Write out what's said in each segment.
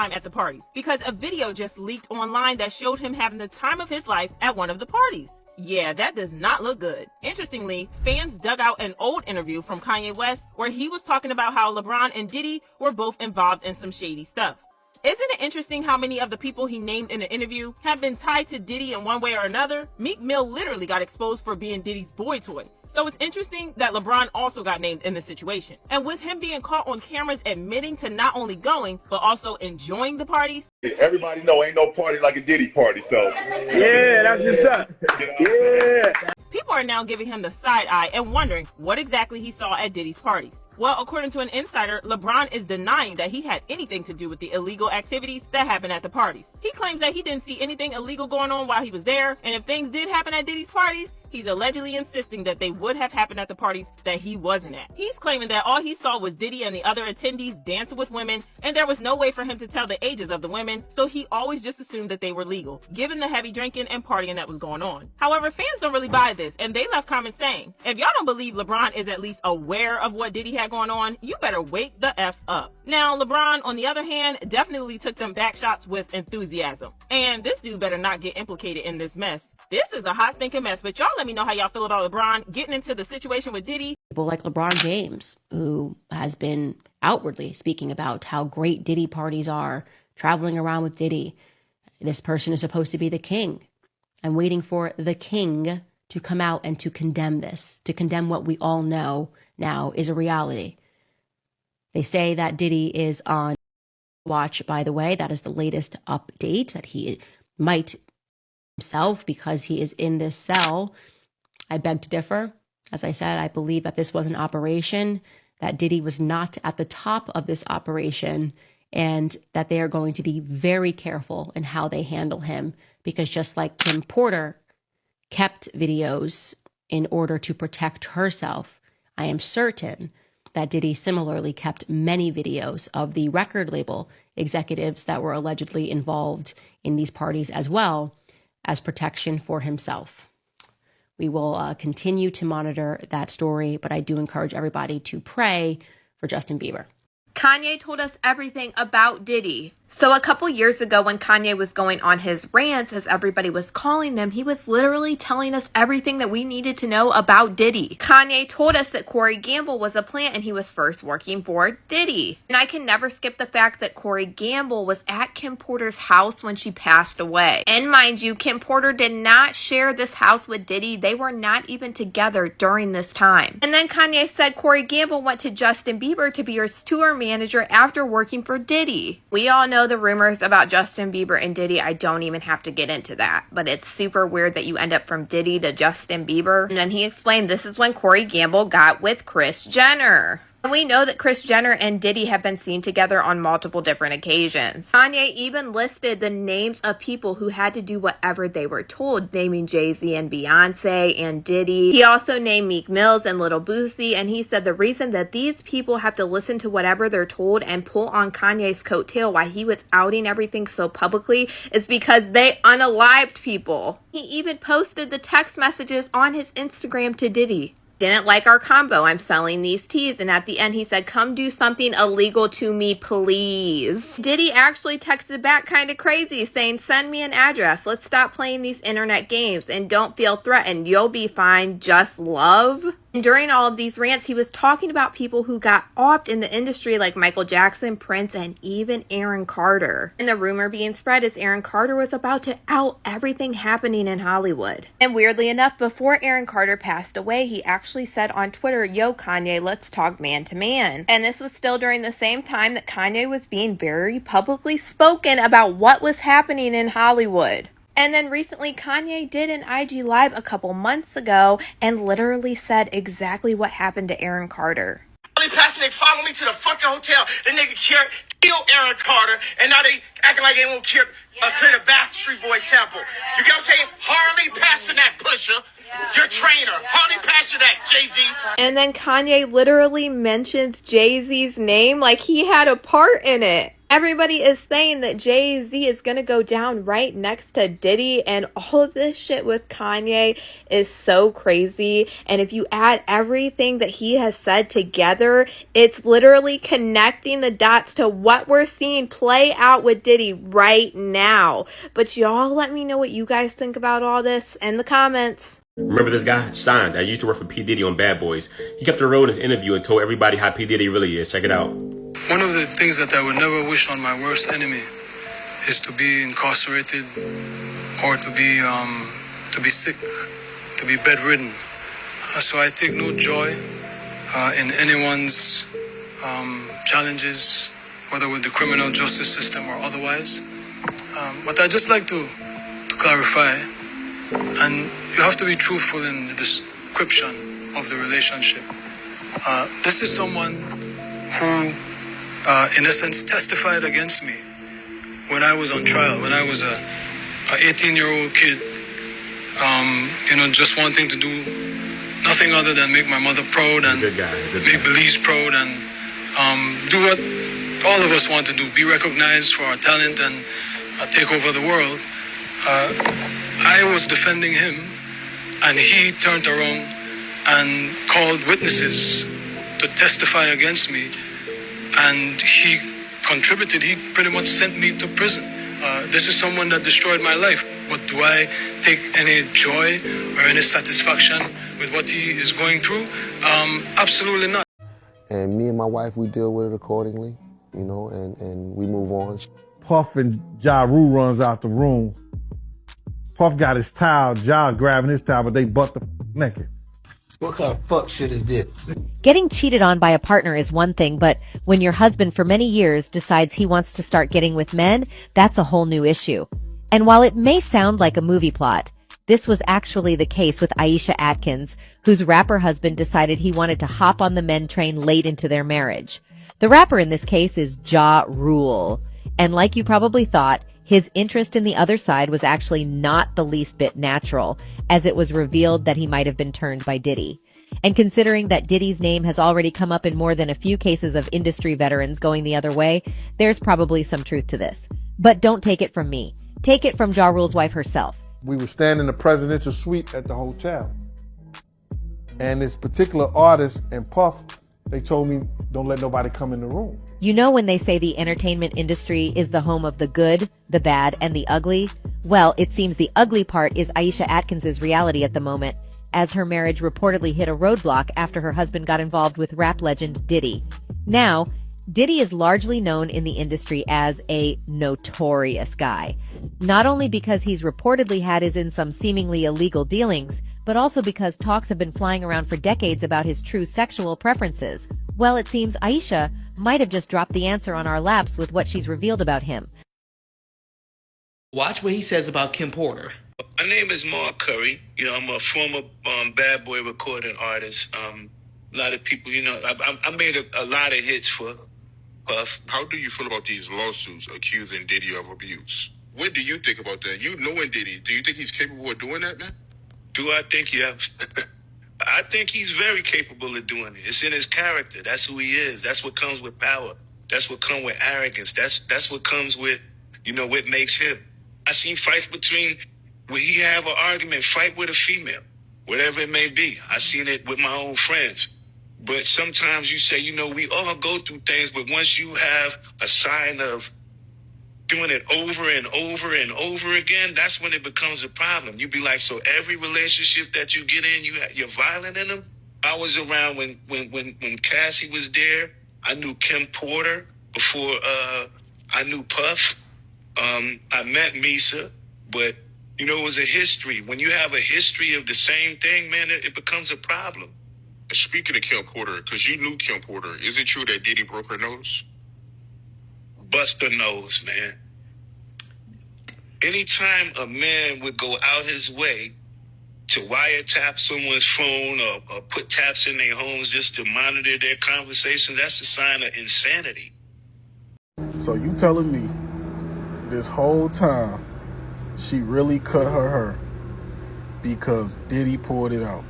time at the parties, because a video just leaked online that showed him having the time of his life at one of the parties. Yeah, that does not look good. Interestingly, fans dug out an old interview from Kanye West where he was talking about how LeBron and Diddy were both involved in some shady stuff. Isn't it interesting how many of the people he named in the interview have been tied to Diddy in one way or another? Meek Mill literally got exposed for being Diddy's boy toy. So it's interesting that LeBron also got named in this situation. And with him being caught on cameras admitting to not only going, but also enjoying the parties. Everybody know ain't no party like a Diddy party, so. Yeah, that's what's up. Yeah. People are now giving him the side eye and wondering what exactly he saw at Diddy's parties. Well, according to an insider, LeBron is denying that he had anything to do with the illegal activities that happened at the parties. He claims that he didn't see anything illegal going on while he was there, and if things did happen at Diddy's parties, he's allegedly insisting that they would have happened at the parties that he wasn't at. He's claiming that all he saw was Diddy and the other attendees dancing with women, and there was no way for him to tell the ages of the women, so he always just assumed that they were legal, given the heavy drinking and partying that was going on. However, fans don't really buy this, and they left comments saying, if y'all don't believe LeBron is at least aware of what Diddy had going on, you better wake the F up. Now, LeBron, on the other hand, definitely took them back shots with enthusiasm. And this dude better not get implicated in this mess. This is a hot stinking mess, but y'all let me know how y'all feel about LeBron getting into the situation with Diddy. People like LeBron James, who has been outwardly speaking about how great Diddy parties are, traveling around with Diddy. This person is supposed to be the king. I'm waiting for the king to come out and to condemn this, to condemn what we all know now is a reality. They say that Diddy is on watch, by the way. That is the latest update, that he might himself because he is in this cell. I beg to differ. As I said, I believe that this was an operation, that Diddy was not at the top of this operation, and that they are going to be very careful in how they handle him, because just like Kim Porter kept videos in order to protect herself, I am certain that Diddy similarly kept many videos of the record label executives that were allegedly involved in these parties as well, as protection for himself. We will continue to monitor that story, but I do encourage everybody to pray for Justin Bieber. Kanye told us everything about Diddy. So a couple years ago when Kanye was going on his rants, as everybody was calling them, he was literally telling us everything that we needed to know about Diddy. Kanye told us that Corey Gamble was a plant and he was first working for Diddy. And I can never skip the fact that Corey Gamble was at Kim Porter's house when she passed away. And mind you, Kim Porter did not share this house with Diddy. They were not even together during this time. And then Kanye said Corey Gamble went to Justin Bieber to be his tour manager after working for Diddy. We all know the rumors about Justin Bieber and Diddy. I don't even have to get into that, but it's super weird that you end up from Diddy to Justin Bieber. And then he explained this is when Corey Gamble got with Kris Jenner. And we know that Kris Jenner and Diddy have been seen together on multiple different occasions. Kanye even listed the names of people who had to do whatever they were told, naming Jay-Z and Beyonce and Diddy. He also named Meek Mills and Lil Boosie, and he said the reason that these people have to listen to whatever they're told and pull on Kanye's coattail while he was outing everything so publicly is because they unalived people. He even posted the text messages on his Instagram to Diddy. Didn't like our combo, I'm selling these teas. And at the end he said, come do something illegal to me, please. Diddy actually texted back kind of crazy saying, send me an address. Let's stop playing these internet games and don't feel threatened. You'll be fine. Just love. And during all of these rants, he was talking about people who got offed in the industry like Michael Jackson, Prince, and even Aaron Carter. And the rumor being spread is Aaron Carter was about to out everything happening in Hollywood. And weirdly enough, before Aaron Carter passed away, he actually said on Twitter, yo Kanye, let's talk man to man. And this was still during the same time that Kanye was being very publicly spoken about what was happening in Hollywood. And then recently, Kanye did an IG Live a couple months ago and literally said exactly what happened to Aaron Carter. They follow me to the fucking hotel. The nigga killed Aaron Carter, and now they acting like they won't clear the Backstreet Boy sample. You get what I'm saying? Hardly passing that pusher. Your trainer. Hardly passing that, Jay-Z. And then Kanye literally mentions Jay-Z's name like he had a part in it. Everybody is saying that Jay-Z is going to go down right next to Diddy, and all of this shit with Kanye is so crazy. And if you add everything that he has said together, it's literally connecting the dots to what we're seeing play out with Diddy right now. But y'all let me know what you guys think about all this in the comments. Remember this guy, Shyne, that used to work for P. Diddy on Bad Boys? He kept it real in his interview and told everybody how P. Diddy really is. Check it out. One of the things that I would never wish on my worst enemy is to be incarcerated or to be sick, to be bedridden. So I take no joy in anyone's challenges, whether with the criminal justice system or otherwise. But I just like to clarify, and you have to be truthful in the description of the relationship. This is someone who, in essence, testified against me when I was on trial, when I was a 18-year-old kid, just wanting to do nothing other than make my mother proud and make Belize proud and do what all of us want to do, be recognized for our talent and take over the world. I was defending him, and he turned around and called witnesses to testify against me, and he contributed. He pretty much sent me to prison. This is someone that destroyed my life. But do I take any joy or any satisfaction with what he is going through? Absolutely not. And me and my wife, we deal with it accordingly, and we move on. Puff and Ja Rule runs out the room. Puff got his towel, Ja grabbing his towel, but they butt the naked. What kind of fuck shit is this? Getting cheated on by a partner is one thing, but when your husband for many years decides he wants to start getting with men, that's a whole new issue. And while it may sound like a movie plot, this was actually the case with Aisha Atkins, whose rapper husband decided he wanted to hop on the men train late into their marriage. The rapper in this case is Ja Rule. And like you probably thought, his interest in the other side was actually not the least bit natural, as it was revealed that he might have been turned by Diddy. And considering that Diddy's name has already come up in more than a few cases of industry veterans going the other way, there's probably some truth to this. But don't take it from me. Take it from Ja Rule's wife herself. We were standing in the presidential suite at the hotel. And this particular artist and Puff, they told me, don't let nobody come in the room. You know when they say the entertainment industry is the home of the good, the bad, and the ugly? Well, it seems the ugly part is Aisha Atkins' reality at the moment, as her marriage reportedly hit a roadblock after her husband got involved with rap legend Diddy. Now, Diddy is largely known in the industry as a notorious guy, not only because he's reportedly had his in some seemingly illegal dealings, but also because talks have been flying around for decades about his true sexual preferences. Well, it seems Aisha might have just dropped the answer on our laps with what she's revealed about him. Watch what he says about Kim Porter. My name is Mark Curry. I'm a former bad boy recording artist. A lot of people, I made a lot of hits for Puff. How do you feel about these lawsuits accusing Diddy of abuse? What do you think about that? You knowing Diddy, do you think he's capable of doing that, man? Do I think, yeah? I think he's very capable of doing it. It's in his character. That's who he is. That's what comes with power. That's what comes with arrogance. That's what comes with, what makes him. I seen fights between, where he have an argument, fight with a female, whatever it may be. I seen it with my own friends. But sometimes you say, we all go through things, but once you have a sign of doing it over and over and over again, that's when it becomes a problem. You be like, so every relationship that you get in, you're violent in them? I was around when Cassie was there. I knew Kim Porter before I knew Puff. I met Misa, but it was a history. When you have a history of the same thing, man, it becomes a problem. Speaking of Kim Porter, because you knew Kim Porter, is it true that Diddy broke her nose? Bust her nose, man. Anytime a man would go out his way to wiretap someone's phone or put taps in their homes just to monitor their conversation, that's a sign of insanity. So you telling me this whole time she really cut her hair because Diddy pulled it out?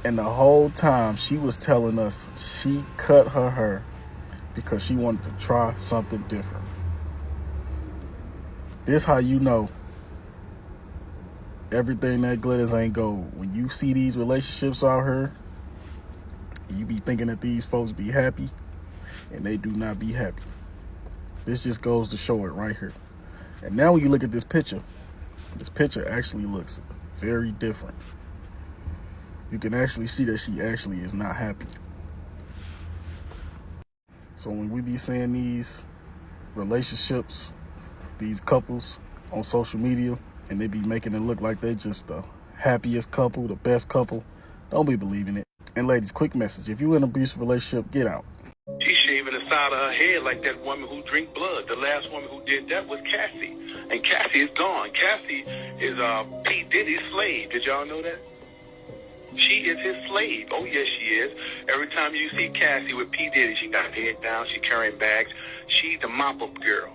And the whole time she was telling us she cut her hair because she wanted to try something different. This how you know everything that glitters ain't gold. When you see these relationships out here, you be thinking that these folks be happy, and they do not be happy. This just goes to show it right here. And now when you look at this picture actually looks very different. You can actually see that she actually is not happy. So when we be seeing these relationships, these couples on social media, and they be making it look like they just the happiest couple, the best couple, don't be believing it. And ladies, quick message: if you're in an abusive relationship, get out. She's shaving the side of her head like that woman who drink blood. The last woman who did that was Cassie, and Cassie is gone. Cassie is P. Diddy's slave. Did y'all know that? She is his slave. Oh, yes, she is. Every time you see Cassie with P. Diddy, she got her head down, she carrying bags. She's the mop-up girl.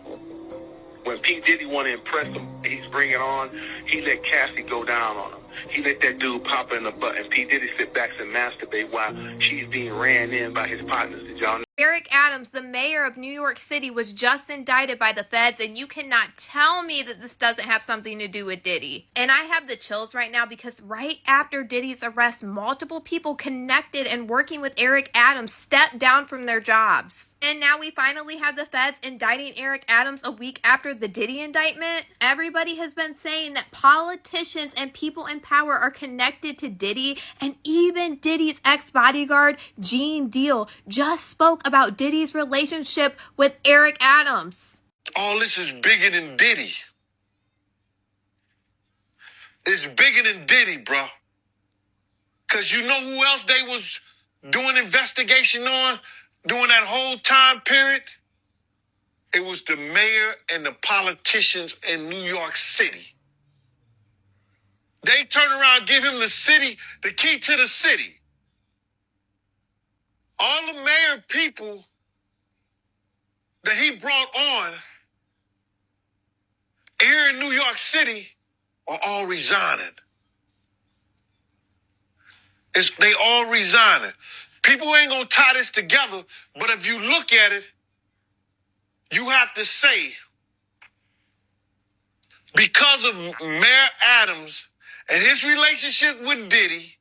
When P. Diddy want to impress him, he's bringing on, he let Cassie go down on him. He let that dude pop her in the butt, and P. Diddy sit back and masturbate while she's being ran in by his partners. Did y'all know? Eric Adams, the mayor of New York City, was just indicted by the feds, and you cannot tell me that this doesn't have something to do with Diddy. And I have the chills right now because right after Diddy's arrest, multiple people connected and working with Eric Adams stepped down from their jobs. And now we finally have the feds indicting Eric Adams a week after the Diddy indictment. Everybody has been saying that politicians and people in power are connected to Diddy, and even Diddy's ex-bodyguard, Gene Deal, just spoke about Diddy's relationship with Eric Adams. All this is bigger than Diddy. It's bigger than Diddy, bro. Because you know who else they was doing investigation on during that whole time period? It was the mayor and the politicians in New York City. They turn around and give him the key to the city. All the mayor people that he brought on here in New York City are all resigning. They all resigning. People ain't gonna tie this together, but if you look at it, you have to say, because of Mayor Adams and his relationship with Diddy,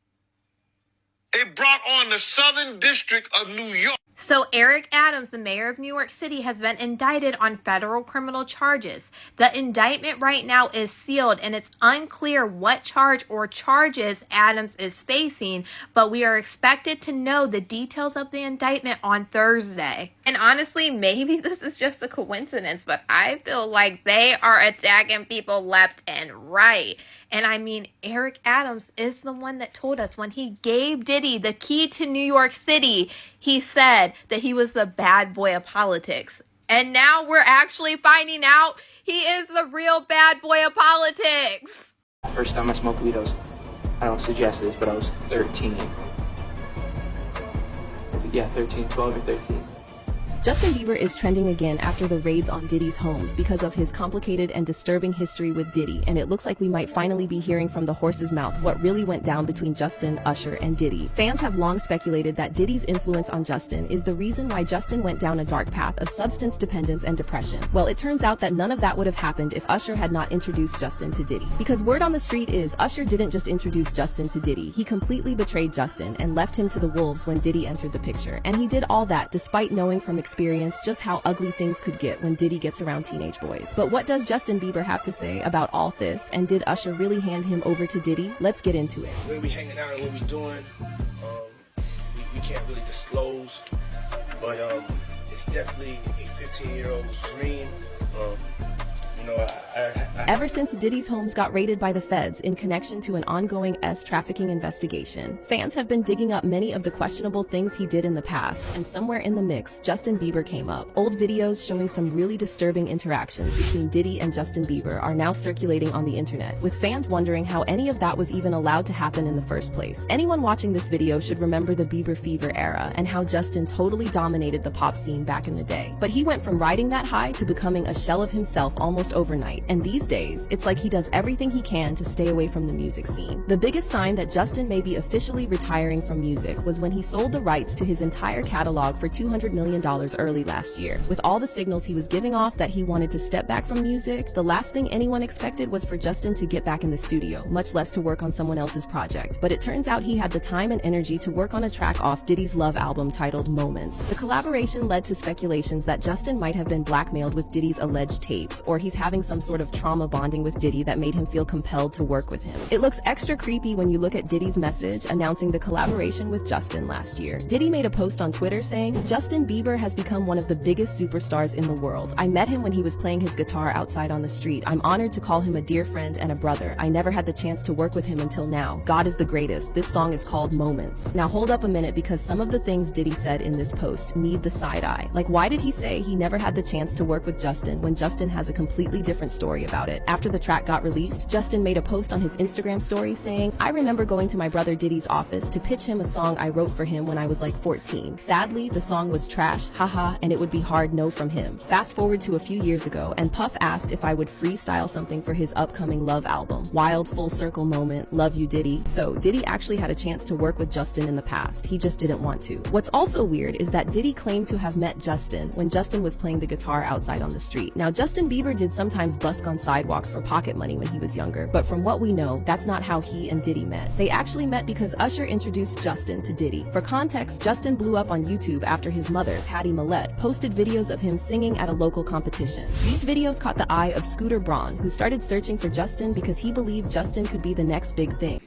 it brought on the Southern District of New York. So Eric Adams, the mayor of New York City, has been indicted on federal criminal charges. The indictment right now is sealed, and it's unclear what charge or charges Adams is facing, but we are expected to know the details of the indictment on Thursday. And honestly, maybe this is just a coincidence, but I feel like they are attacking people left and right. And I mean, Eric Adams is the one that told us when he gave Diddy the key to New York City, he said that he was the bad boy of politics. And now we're actually finding out he is the real bad boy of politics. First time I smoked weed, I don't suggest this, but I was 13. Yeah, 13, 12 or 13. Justin Bieber is trending again after the raids on Diddy's homes because of his complicated and disturbing history with Diddy, and it looks like we might finally be hearing from the horse's mouth what really went down between Justin, Usher, and Diddy. Fans have long speculated that Diddy's influence on Justin is the reason why Justin went down a dark path of substance dependence and depression. Well, it turns out that none of that would have happened if Usher had not introduced Justin to Diddy. Because word on the street is Usher didn't just introduce Justin to Diddy, he completely betrayed Justin and left him to the wolves when Diddy entered the picture. And he did all that despite knowing from experience just how ugly things could get when Diddy gets around teenage boys. But what does Justin Bieber have to say about all this, and did Usher really hand him over to Diddy? Let's get into it. Where we hanging out and what we doing, we can't really disclose, but it's definitely a 15-year-old's dream. Ever since Diddy's homes got raided by the feds in connection to an ongoing trafficking investigation, fans have been digging up many of the questionable things he did in the past, and somewhere in the mix, Justin Bieber came up. Old videos showing some really disturbing interactions between Diddy and Justin Bieber are now circulating on the internet, with fans wondering how any of that was even allowed to happen in the first place. Anyone watching this video should remember the Bieber fever era and how Justin totally dominated the pop scene back in the day. But he went from riding that high to becoming a shell of himself almost overnight. and these days, it's like he does everything he can to stay away from the music scene. The biggest sign that Justin may be officially retiring from music was when he sold the rights to his entire catalog for $200 million early last year. With all the signals he was giving off that he wanted to step back from music, the last thing anyone expected was for Justin to get back in the studio, much less to work on someone else's project. But it turns out he had the time and energy to work on a track off Diddy's Love album titled Moments. The collaboration led to speculations that Justin might have been blackmailed with Diddy's alleged tapes, or he's having some sort of trauma bonding with Diddy that made him feel compelled to work with him. It looks extra creepy when you look at Diddy's message announcing the collaboration with Justin last year. Diddy made a post on Twitter saying, "Justin Bieber has become one of the biggest superstars in the world. I met him when he was playing his guitar outside on the street. I'm honored to call him a dear friend and a brother. I never had the chance to work with him until now. God is the greatest. This song is called Moments." Now hold up a minute, because some of the things Diddy said in this post need the side eye. Like, why did he say he never had the chance to work with Justin when Justin has a completely different story about it? After the track got released, Justin made a post on his Instagram story saying, "I remember going to my brother Diddy's office to pitch him a song I wrote for him when I was like 14. Sadly, the song was trash, haha, and it would be hard no from him." Fast forward to a few years ago, and Puff asked if I would freestyle something for his upcoming Love album. Wild full circle moment, love you Diddy. So Diddy actually had a chance to work with Justin in the past. He just didn't want to. What's also weird is that Diddy claimed to have met Justin when Justin was playing the guitar outside on the street. Now, Justin Bieber did sometimes busk on sidewalks for pocket money when he was younger, but from what we know, that's not how he and Diddy met. They actually met because Usher introduced Justin to Diddy. For context, Justin blew up on YouTube after his mother, Patty Millette, posted videos of him singing at a local competition. These videos caught the eye of Scooter Braun, who started searching for Justin because he believed Justin could be the next big thing.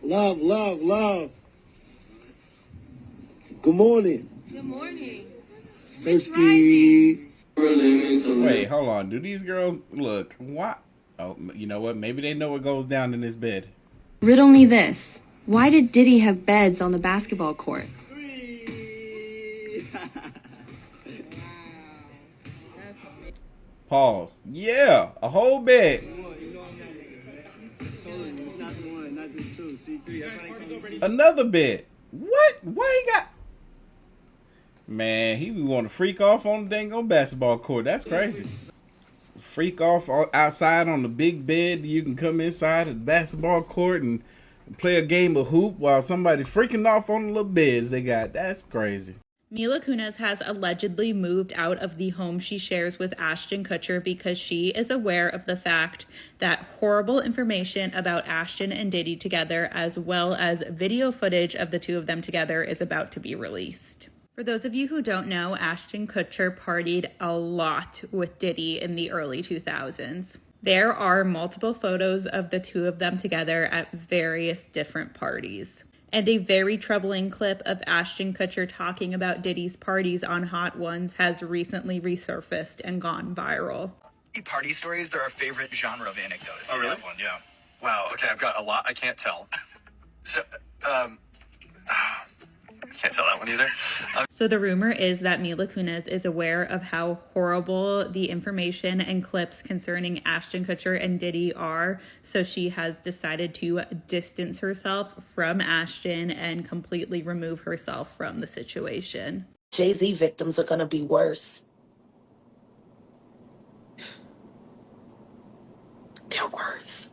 Love, love, love. Good morning. Good morning. Thirsty. Wait, hold on. Do these girls look? What? Oh, you know what? Maybe they know what goes down in this bed. Riddle me this. Why did Diddy have beds on the basketball court? Pause. Yeah, a whole bed. Another bed. What? Why he got? Man, he want to freak off on the dang on basketball court. That's crazy. Freak off outside on the big bed. You can come inside the basketball court and play a game of hoop while somebody freaking off on the little beds they got. That's crazy. Mila Kunis has allegedly moved out of the home she shares with Ashton Kutcher because she is aware of the fact that horrible information about Ashton and Diddy together, as well as video footage of the two of them together, is about to be released. For those of you who don't know, Ashton Kutcher partied a lot with Diddy in the early 2000s. There are multiple photos of the two of them together at various different parties. And a very troubling clip of Ashton Kutcher talking about Diddy's parties on Hot Ones has recently resurfaced and gone viral. Party stories, they're our favorite genre of anecdote. If you have one, yeah. Wow, okay, I've got a lot I can't tell. So, can't tell that one either. So the rumor is that Mila Kunis is aware of how horrible the information and clips concerning Ashton Kutcher and Diddy are, so she has decided to distance herself from Ashton and completely remove herself from the situation. Jay-Z victims are going to be worse. They're worse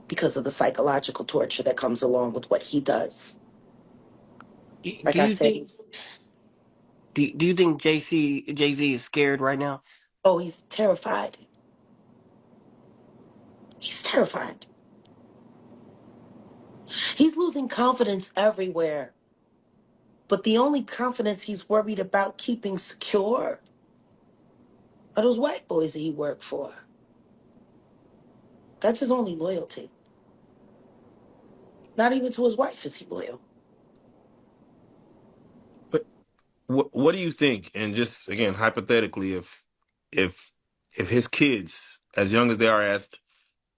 because of the psychological torture that comes along with what he does. Like I said, do you think Jay-Z is scared right now? oh, he's terrified. He's terrified. He's losing confidence everywhere. But the only confidence he's worried about keeping secure are those white boys that he worked for. That's his only loyalty. Not even to his wife is he loyal. What do you think? And just again, hypothetically, if his kids, as young as they are, asked,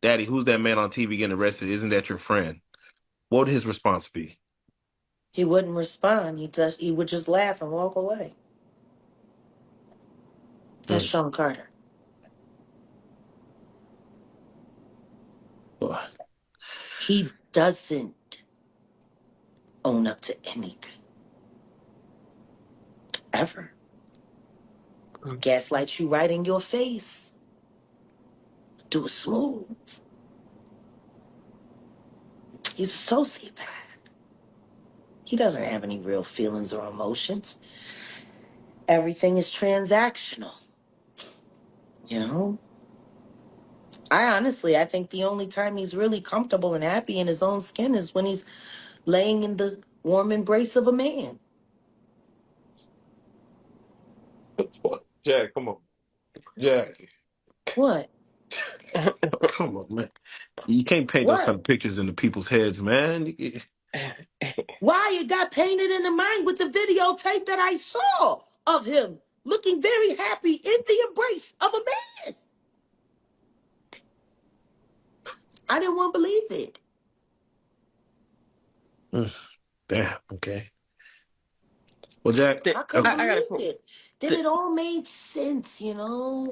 "Daddy, who's that man on TV getting arrested? Isn't that your friend?" What would his response be? He wouldn't respond. He would just laugh and walk away. That's Sean Carter. He doesn't own up to anything. Ever. Gaslights you right in your face. Do it smooth. He's a sociopath. He doesn't have any real feelings or emotions. Everything is transactional. You know? I think the only time he's really comfortable and happy in his own skin is when he's laying in the warm embrace of a man. Jack, come on. Jack. What? Come on, man. You can't paint those kind What? of pictures into people's heads, man. Why it got painted in the mind with the videotape that I saw of him looking very happy in the embrace of a man. I didn't want to believe it. Damn, okay. Well, Jack, I couldn't I got a believe it. Then the, it all made sense, you know?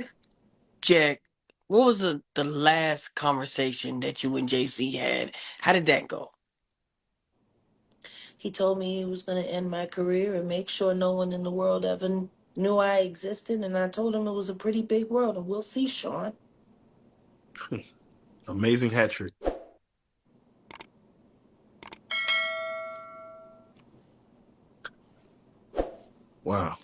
Jack. What was the last conversation that you and JC had? How did that go? He told me he was going to end my career and make sure no one in the world ever knew I existed. And I told him it was a pretty big world, and we'll see, Sean. amazing hat trick. Wow.